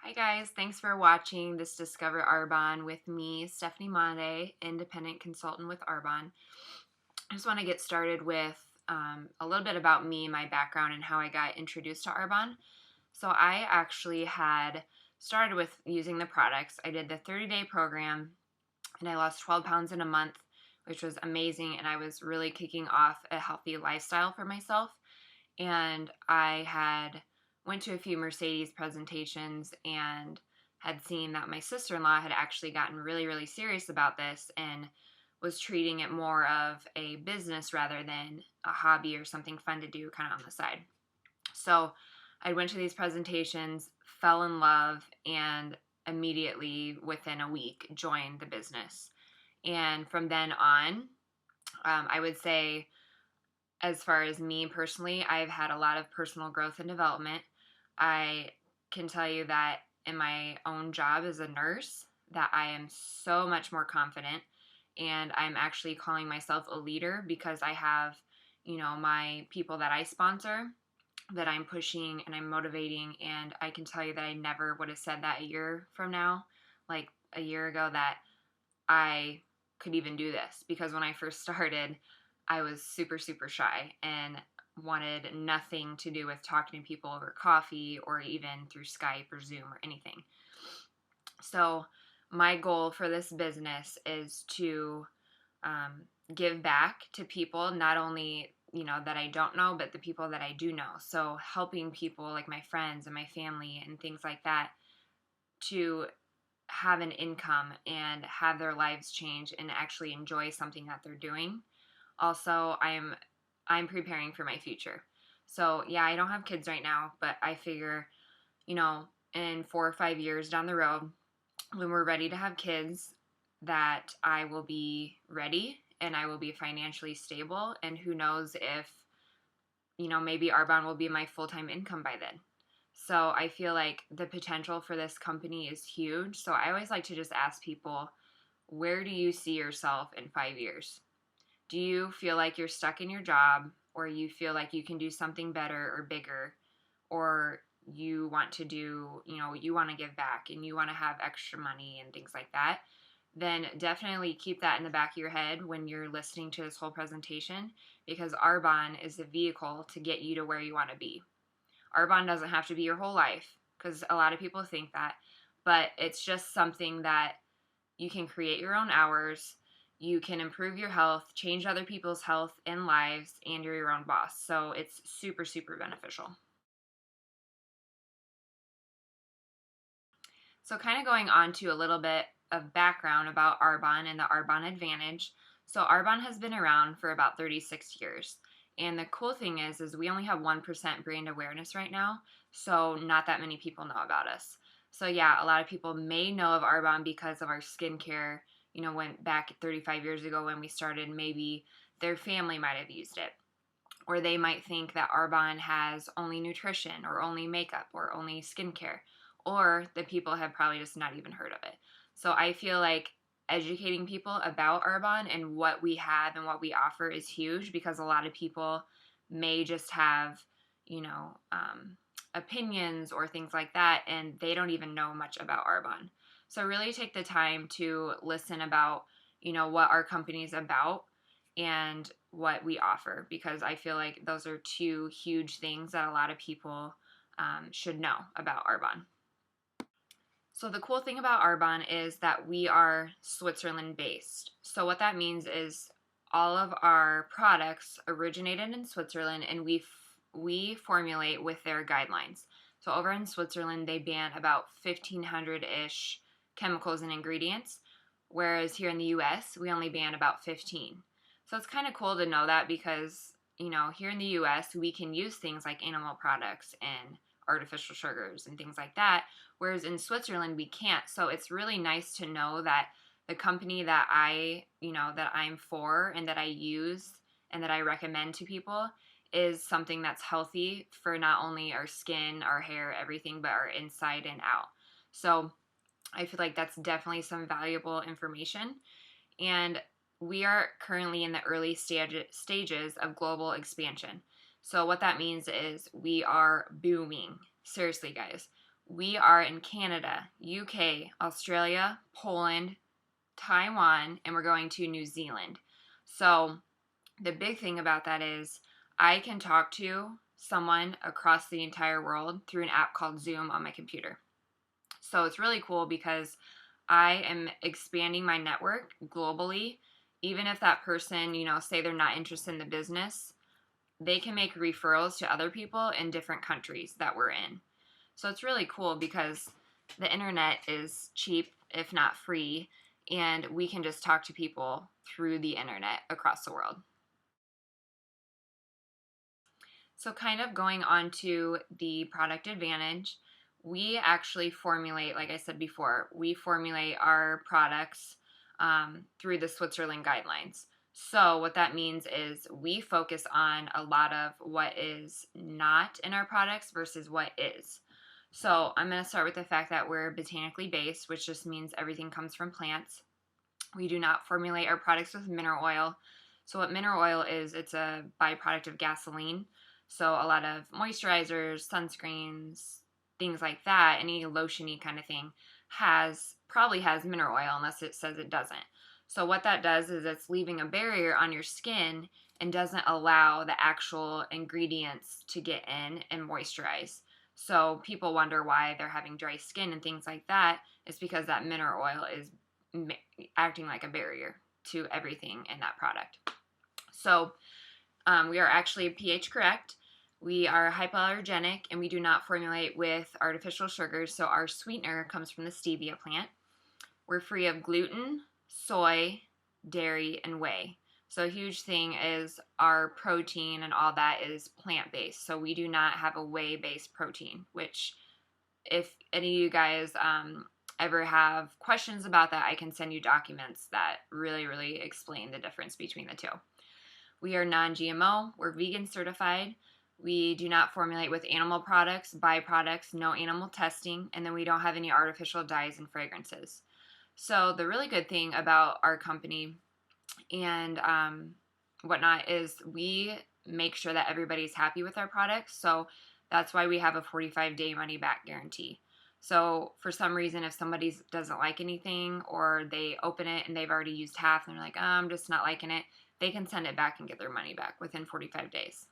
Hi guys, thanks for watching this Discover Arbonne with me, Stephanie Madej, independent consultant with Arbonne. I just want to get started with a little bit about me, my background, and how I got introduced to Arbonne. So I actually had started with using the products. I did the 30-day program and I lost 12 pounds in a month, which was amazing, and I was really kicking off a healthy lifestyle for myself. And I had went to a few Mercedes presentations and had seen that my sister-in-law had actually gotten really serious about this and was treating it more of a business rather than a hobby or something fun to do kind of on the side. So I went to these presentations, fell in love, and immediately within a week joined the business. And from then on, I would say, as far as me personally, I've had a lot of personal growth and development. I can tell you that in my own job as a nurse, that I am so much more confident, and I'm actually calling myself a leader because I have, my people that I sponsor that I'm pushing and I'm motivating, and I can tell you that I never would have said that a year from now, like a year ago, that I could even do this, because when I first started, I was super shy and wanted nothing to do with talking to people over coffee or even through Skype or Zoom or anything. So my goal for this business is to give back to people, not only that I don't know, but the people that I do know. So helping people like my friends and my family and things like that to have an income and have their lives change and actually enjoy something that they're doing. Also, I'm preparing for my future. So, yeah, I don't have kids right now, but I figure, in 4 or 5 years down the road, when we're ready to have kids, that I will be ready and I will be financially stable, and who knows if, maybe Arbonne will be my full-time income by then. So I feel like the potential for this company is huge. So I always like to just ask people, where do you see yourself in 5 years? Do you feel like you're stuck in your job, or you feel like you can do something better or bigger, or you want to do, you want to give back and you want to have extra money and things like that? Then definitely keep that in the back of your head when you're listening to this whole presentation, because Arbonne is the vehicle to get you to where you want to be. Arbonne doesn't have to be your whole life, because a lot of people think that, but it's just something that you can create your own hours, you can improve your health, change other people's health and lives, and you're your own boss. So it's super beneficial. So kind of going on to a little bit of background about Arbonne and the Arbonne Advantage. So Arbonne has been around for about 36 years. And the cool thing is we only have 1% brand awareness right now, so not that many people know about us. So yeah, a lot of people may know of Arbonne because of our skincare. Went back 35 years ago when we started, maybe their family might have used it. Or they might think that Arbonne has only nutrition or only makeup or only skincare. Or the people have probably just not even heard of it. So I feel like educating people about Arbonne and what we have and what we offer is huge, because a lot of people may just have, opinions or things like that, and they don't even know much about Arbonne. So really take the time to listen about, what our company is about and what we offer, because I feel like those are two huge things that a lot of people should know about Arbonne. So the cool thing about Arbonne is that we are Switzerland based. So what that means is all of our products originated in Switzerland, and we formulate with their guidelines. So over in Switzerland, they ban about 1,500-ish chemicals and ingredients, whereas here in the US, we only ban about 15. So it's kind of cool to know that, because, here in the US, we can use things like animal products and artificial sugars and things like that, whereas in Switzerland, we can't. So it's really nice to know that the company that that I'm for and that I use and that I recommend to people is something that's healthy for not only our skin, our hair, everything, but our inside and out. So I feel like that's definitely some valuable information. And we are currently in the early stages of global expansion. So what that means is we are booming. Seriously, guys. we are in Canada, UK, Australia, Poland, Taiwan, and we're going to New Zealand. So the big thing about that is I can talk to someone across the entire world through an app called Zoom on my computer. So it's really cool because I am expanding my network globally. Even if that person, say they're not interested in the business, they can make referrals to other people in different countries that we're in. So it's really cool because the internet is cheap, if not free, and we can just talk to people through the internet across the world. So kind of going on to the product advantage, we actually formulate, like I said before, we formulate our products through the Switzerland guidelines. So what that means is we focus on a lot of what is not in our products versus what is. So I'm going to start with the fact that we're botanically based, which just means everything comes from plants. We do not formulate our products with mineral oil. So what mineral oil is, it's a byproduct of gasoline. So a lot of moisturizers, sunscreens, things like that, any lotiony kind of thing probably has mineral oil unless it says it doesn't. So what that does is it's leaving a barrier on your skin and doesn't allow the actual ingredients to get in and moisturize. So people wonder why they're having dry skin and things like that. It's because that mineral oil is acting like a barrier to everything in that product. So we are actually pH correct. We are hypoallergenic, and we do not formulate with artificial sugars, so our sweetener comes from the stevia plant. We're free of gluten, soy, dairy, and whey. So a huge thing is our protein and all that is plant-based. So we do not have a whey-based protein, which if any of you guys ever have questions about that, I can send you documents that really, really explain the difference between the two. We are non-GMO. We're vegan certified. We do not formulate with animal products, byproducts, no animal testing, and then we don't have any artificial dyes and fragrances. So the really good thing about our company and whatnot is we make sure that everybody's happy with our products. So that's why we have a 45-day money-back guarantee. So for some reason, if somebody doesn't like anything or they open it and they've already used half and they're like, I'm just not liking it, they can send it back and get their money back within 45 days.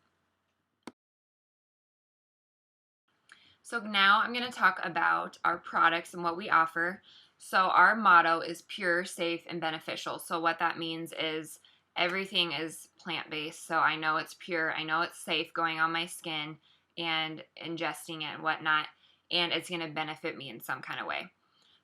So now I'm going to talk about our products and what we offer. So our motto is pure, safe, and beneficial. So what that means is everything is plant-based. So I know it's pure, I know it's safe going on my skin and ingesting it and whatnot, and it's going to benefit me in some kind of way.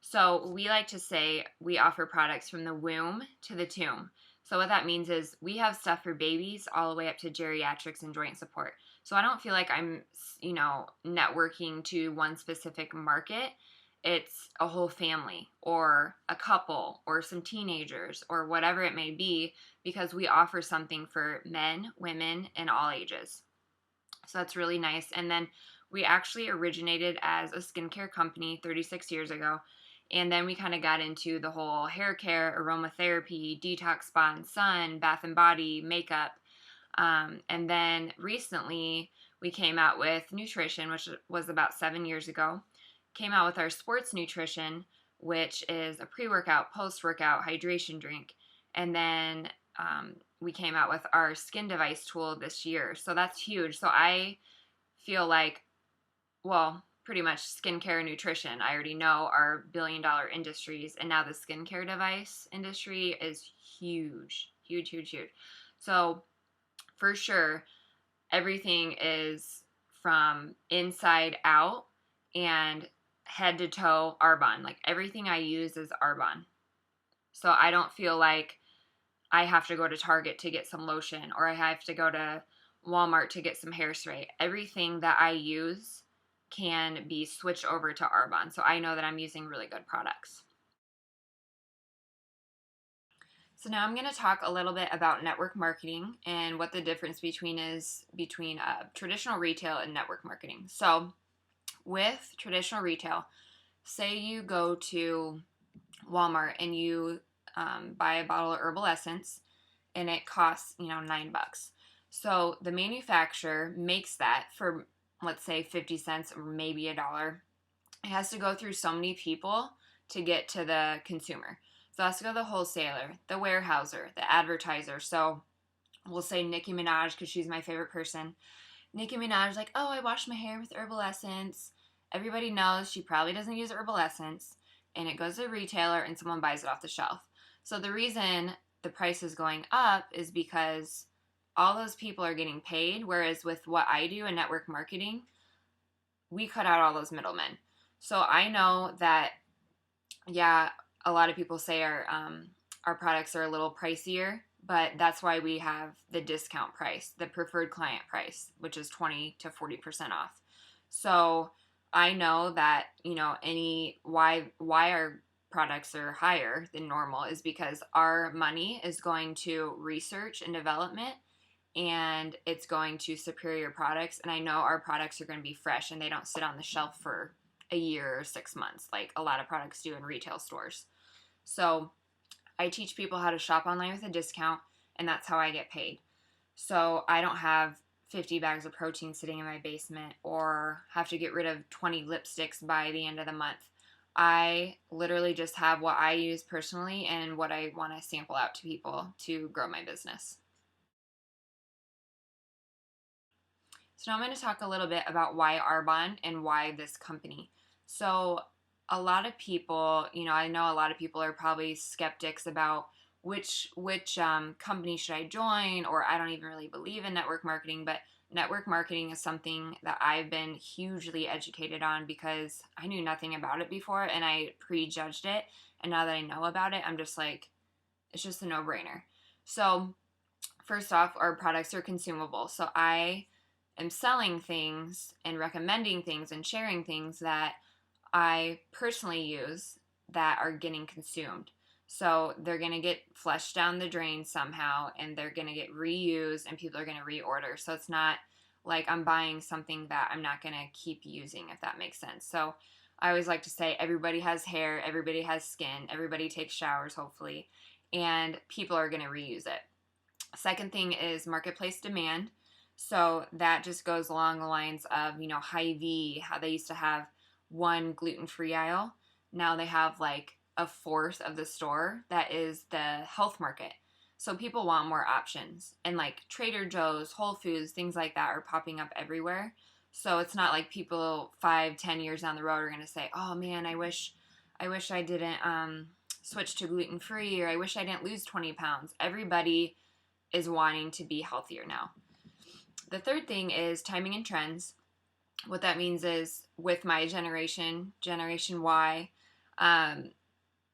So we like to say we offer products from the womb to the tomb. So what that means is we have stuff for babies all the way up to geriatrics and joint support. So I don't feel like I'm, networking to one specific market. It's a whole family or a couple or some teenagers or whatever it may be, because we offer something for men, women, and all ages. So that's really nice. And then we actually originated as a skincare company 36 years ago. And then we kind of got into the whole hair care, aromatherapy, detox spa and sun, bath and body, makeup. And then recently we came out with nutrition, which was about 7 years ago. Came out with our sports nutrition, which is a pre-workout, post-workout hydration drink. And then we came out with our skin device tool this year. So that's huge. So I feel like, pretty much skincare and nutrition, I already know are billion-dollar industries. And now the skincare device industry is huge, huge, huge, huge. So for sure, everything is from inside out and head to toe Arbonne. Like everything I use is Arbonne. So I don't feel like I have to go to Target to get some lotion or I have to go to Walmart to get some hairspray. Everything that I use can be switched over to Arbonne. So I know that I'm using really good products. So now I'm going to talk a little bit about network marketing and what the difference between traditional retail and network marketing. So with traditional retail, say you go to Walmart and you buy a bottle of herbal essence and it costs, $9. So the manufacturer makes that for, let's say, 50 cents or maybe $1. it has to go through so many people to get to the consumer. So it has to go to the wholesaler, the warehouser, the advertiser. So we'll say Nicki Minaj, because she's my favorite person. Nicki Minaj, like, oh, I wash my hair with herbal essence. Everybody knows she probably doesn't use herbal essence, and it goes to a retailer and someone buys it off the shelf. So the reason the price is going up is because all those people are getting paid, whereas with what I do in network marketing, we cut out all those middlemen. So I know that, yeah, a lot of people say our products are a little pricier, but that's why we have the discount price, the preferred client price, which is 20 to 40% off. So I know that, why our products are higher than normal is because our money is going to research and development, and it's going to superior products. And I know our products are going to be fresh and they don't sit on the shelf for a year or 6 months like a lot of products do in retail stores. So I teach people how to shop online with a discount, and that's how I get paid. So I don't have 50 bags of protein sitting in my basement or have to get rid of 20 lipsticks by the end of the month. I literally just have what I use personally and what I want to sample out to people to grow my business. So now I'm going to talk a little bit about why Arbonne and why this company. So a lot of people, I know a lot of people are probably skeptics about which company should I join, or I don't even really believe in network marketing, but network marketing is something that I've been hugely educated on because I knew nothing about it before and I prejudged it. And now that I know about it, I'm just like, it's just a no-brainer. So first off, our products are consumable. So I am selling things and recommending things and sharing things that I personally use that are getting consumed. So they're going to get flushed down the drain somehow, and they're going to get reused, and people are going to reorder. So it's not like I'm buying something that I'm not going to keep using, if that makes sense. So I always like to say everybody has hair, everybody has skin, everybody takes showers, hopefully, and people are going to reuse it. Second thing is marketplace demand. So that just goes along the lines of, Hy-Vee, how they used to have one gluten-free aisle. Now they have like a fourth of the store that is the health market. So people want more options. And like Trader Joe's, Whole Foods, things like that are popping up everywhere. So it's not like people 5-10 years down the road are going to say, oh man, I wish I didn't switch to gluten-free, or I wish I didn't lose 20 pounds. Everybody is wanting to be healthier now. The third thing is timing and trends. What that means is with my Generation Y,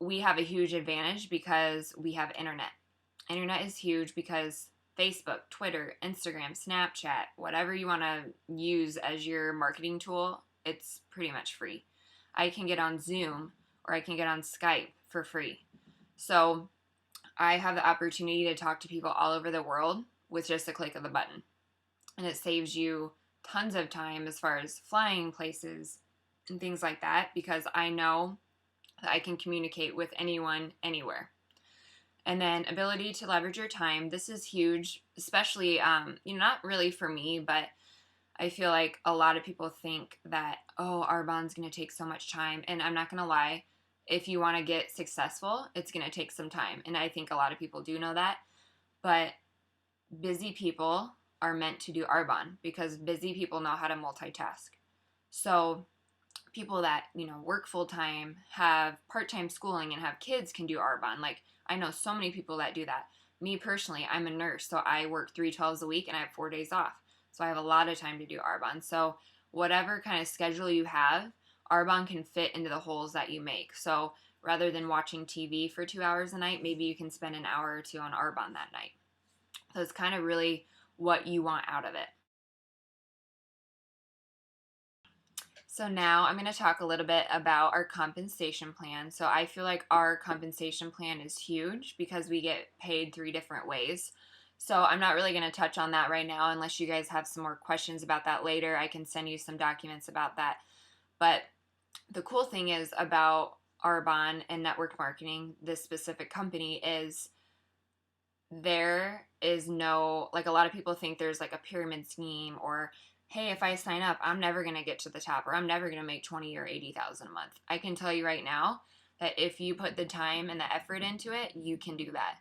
we have a huge advantage because we have internet. Internet is huge because Facebook, Twitter, Instagram, Snapchat, whatever you want to use as your marketing tool, it's pretty much free. I can get on Zoom or I can get on Skype for free. So I have the opportunity to talk to people all over the world with just a click of the button. And it saves you tons of time as far as flying places and things like that, because I know that I can communicate with anyone, anywhere. And then ability to leverage your time. This is huge, especially, not really for me, but I feel like a lot of people think that, oh, Arbonne's going to take so much time. And I'm not going to lie. If you want to get successful, it's going to take some time. And I think a lot of people do know that. But busy people are meant to do Arbonne because busy people know how to multitask. So people that, work full-time, have part-time schooling, and have kids can do Arbonne. Like, I know so many people that do that. Me personally, I'm a nurse, so I work 3/12 a week and I have 4 days off. So I have a lot of time to do Arbonne. So whatever kind of schedule you have, Arbonne can fit into the holes that you make. So rather than watching TV for 2 hours a night, maybe you can spend an hour or two on Arbonne that night. So it's kind of really what you want out of it. So now I'm going to talk a little bit about our compensation plan. So I feel like our compensation plan is huge because we get paid 3 different ways. So I'm not really going to touch on that right now unless you guys have some more questions about that later. I can send you some documents about that. But the cool thing is about Arbonne and network marketing, this specific company, is there is no, like, a lot of people think there's like a pyramid scheme or hey, if I sign up, I'm never going to get to the top, or I'm never going to make 20 or 80,000 a month. I can tell you right now that if you put the time and the effort into it, you can do that.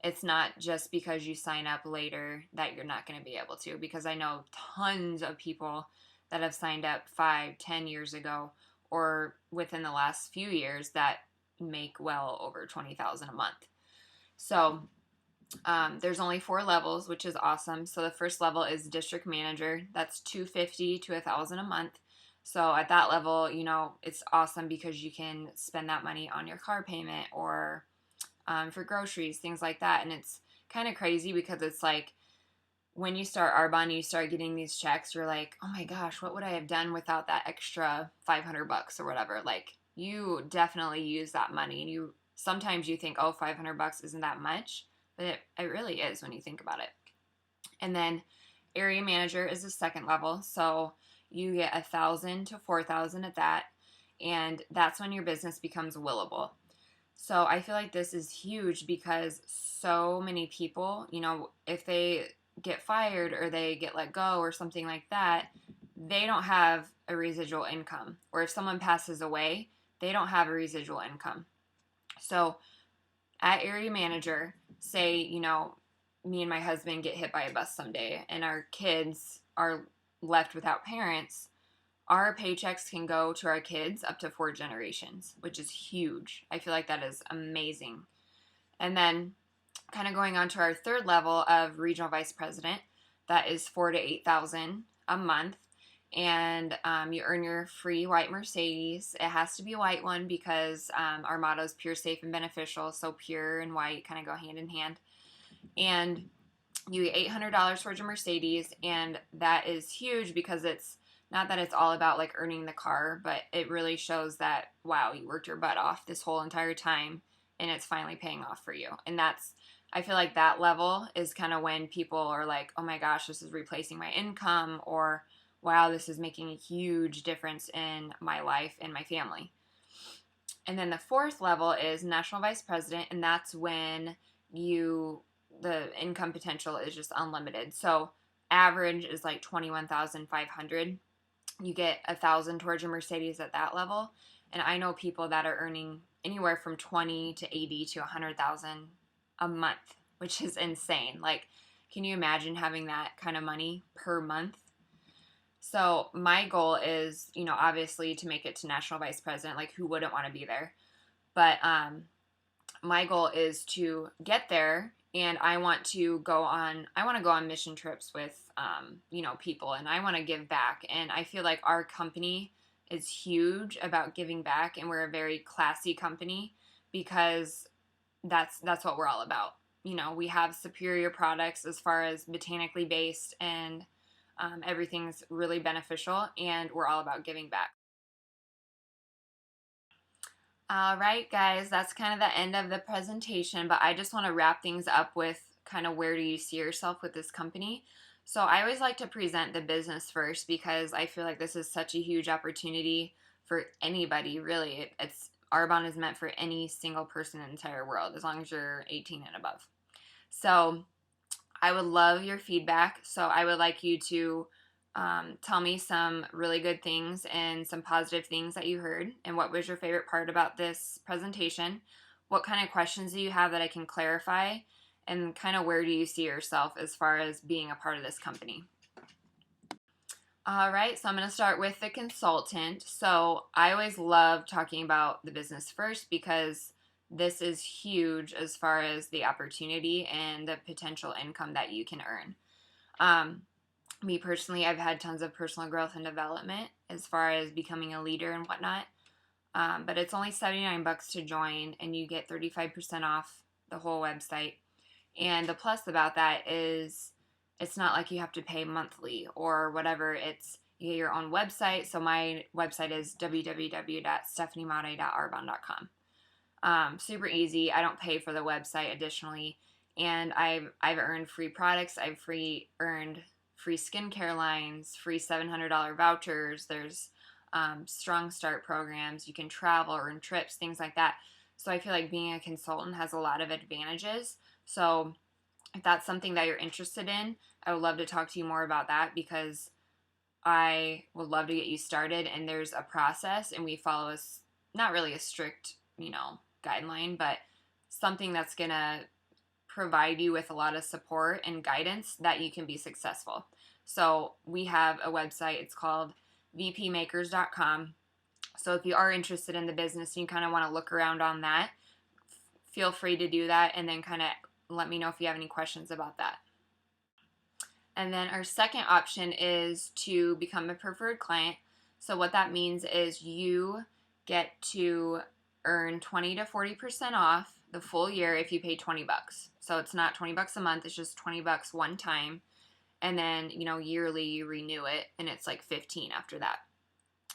It's not just because you sign up later that you're not going to be able to, because I know tons of people that have signed up 5, 10 years ago or within the last few years that make well over 20,000 a month. So there's only 4 levels, which is awesome. So the first level is district manager. That's $250 to $1,000 a month. So at that level, it's awesome because you can spend that money on your car payment or for groceries, things like that. And it's kind of crazy because it's like when you start Arbonne, you start getting these checks. You're like, oh my gosh, what would I have done without that extra $500 or whatever? Like, you definitely use that money, and sometimes you think, oh, $500 isn't that much, but it really is when you think about it. And then area manager is the second level, so you get 1,000 to 4,000 at that, and that's when your business becomes willable. So I feel like this is huge because so many people, if they get fired or they get let go or something like that, they don't have a residual income. Or if someone passes away, they don't have a residual income. So at area manager, say, me and my husband get hit by a bus someday and our kids are left without parents, our paychecks can go to our kids up to 4 generations, which is huge. I feel like that is amazing. And then kind of going on to our third level of regional vice president, that is 4,000 to 8,000 a month. And you earn your free white Mercedes. It has to be a white one because our motto is pure, safe, and beneficial. So pure and white kind of go hand in hand. And you get $800 towards your Mercedes, and that is huge because it's not that it's all about like earning the car, but it really shows that, wow, you worked your butt off this whole entire time and it's finally paying off for you. And I feel like that level is kind of when people are like, oh my gosh, this is replacing my income, or wow, this is making a huge difference in my life and my family. And then the fourth level is national vice president, and that's when the income potential is just unlimited. So average is like 21,500. You get 1,000 towards your Mercedes at that level. And I know people that are earning anywhere from 20 to 80 to 100,000 a month, which is insane. Like, can you imagine having that kind of money per month? So my goal is, obviously to make it to national vice president. Like, who wouldn't want to be there? But my goal is to get there, and I want to go on mission trips with people, and I want to give back. And I feel like our company is huge about giving back, and we're a very classy company because that's what we're all about. We have superior products as far as botanically based, and everything's really beneficial, and we're all about giving back. All right, guys, that's kind of the end of the presentation, but I just want to wrap things up with kind of where do you see yourself with this company. So I always like to present the business first because I feel like this is such a huge opportunity for anybody, really. Arbonne is meant for any single person in the entire world, as long as you're 18 and above. So I would love your feedback. So I would like you to tell me some really good things and some positive things that you heard, and what was your favorite part about this presentation. What kind of questions do you have that I can clarify, and kind of where do you see yourself as far as being a part of this company. All right, so I'm going to start with the consultant. So I always love talking about the business first because this is huge as far as the opportunity and the potential income that you can earn. Me personally, I've had tons of personal growth and development as far as becoming a leader and whatnot. But it's only $79 to join, and you get 35% off the whole website. And the plus about that is it's not like you have to pay monthly or whatever. You get your own website. So my website is www.stephaniemadej.arbonne.com. Super easy. I don't pay for the website additionally. And I've earned free products. I've earned free skincare lines, free $700 vouchers. There's strong start programs. You can travel, earn trips, things like that. So I feel like being a consultant has a lot of advantages. So if that's something that you're interested in, I would love to talk to you more about that because I would love to get you started, and there's a process, and we follow not really a strict, guideline, but something that's going to provide you with a lot of support and guidance that you can be successful. So we have a website. It's called vpmakers.com. So if you are interested in the business and you kind of want to look around on that, feel free to do that, and then kind of let me know if you have any questions about that. And then our second option is to become a preferred client. So what that means is you get to earn 20 to 40% off the full year if you pay $20. So it's not $20 a month, it's just $20 one time. And then, yearly you renew it, and it's like 15 after that.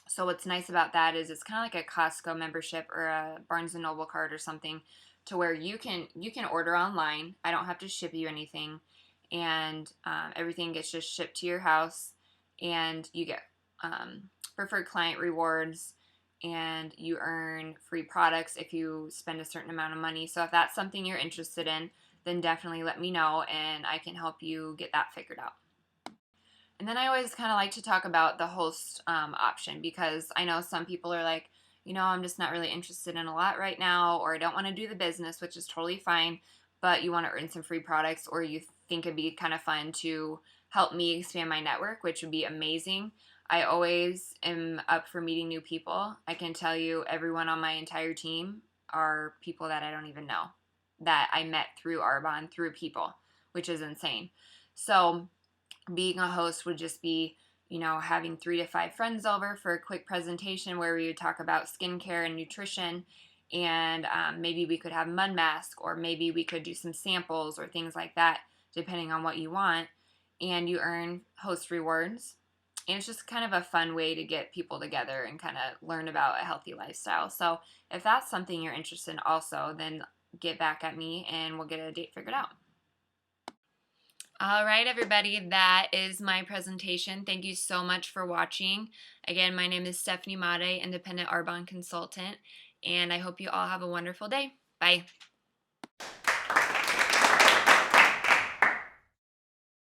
So what's nice about that is it's kind of like a Costco membership or a Barnes & Noble card or something, to where you can order online. I don't have to ship you anything, and everything gets just shipped to your house, and you get preferred client rewards, and you earn free products if you spend a certain amount of money. So if that's something you're interested in, then definitely let me know, and I can help you get that figured out. And then I always kind of like to talk about the host option, because I know some people are like, I'm just not really interested in a lot right now, or I don't want to do the business, which is totally fine, but you want to earn some free products, or you think it'd be kind of fun to help me expand my network, which would be amazing. I always am up for meeting new people. I can tell you everyone on my entire team are people that I don't even know, that I met through Arbonne, through people, which is insane. So being a host would just be, having 3 to 5 friends over for a quick presentation where we would talk about skincare and nutrition, and maybe we could have mud mask, or maybe we could do some samples or things like that, depending on what you want, and you earn host rewards. And it's just kind of a fun way to get people together and kind of learn about a healthy lifestyle. So if that's something you're interested in also, then get back at me and we'll get a date figured out. All right, everybody, that is my presentation. Thank you so much for watching. Again, my name is Stephanie Madej, independent Arbonne consultant, and I hope you all have a wonderful day. Bye.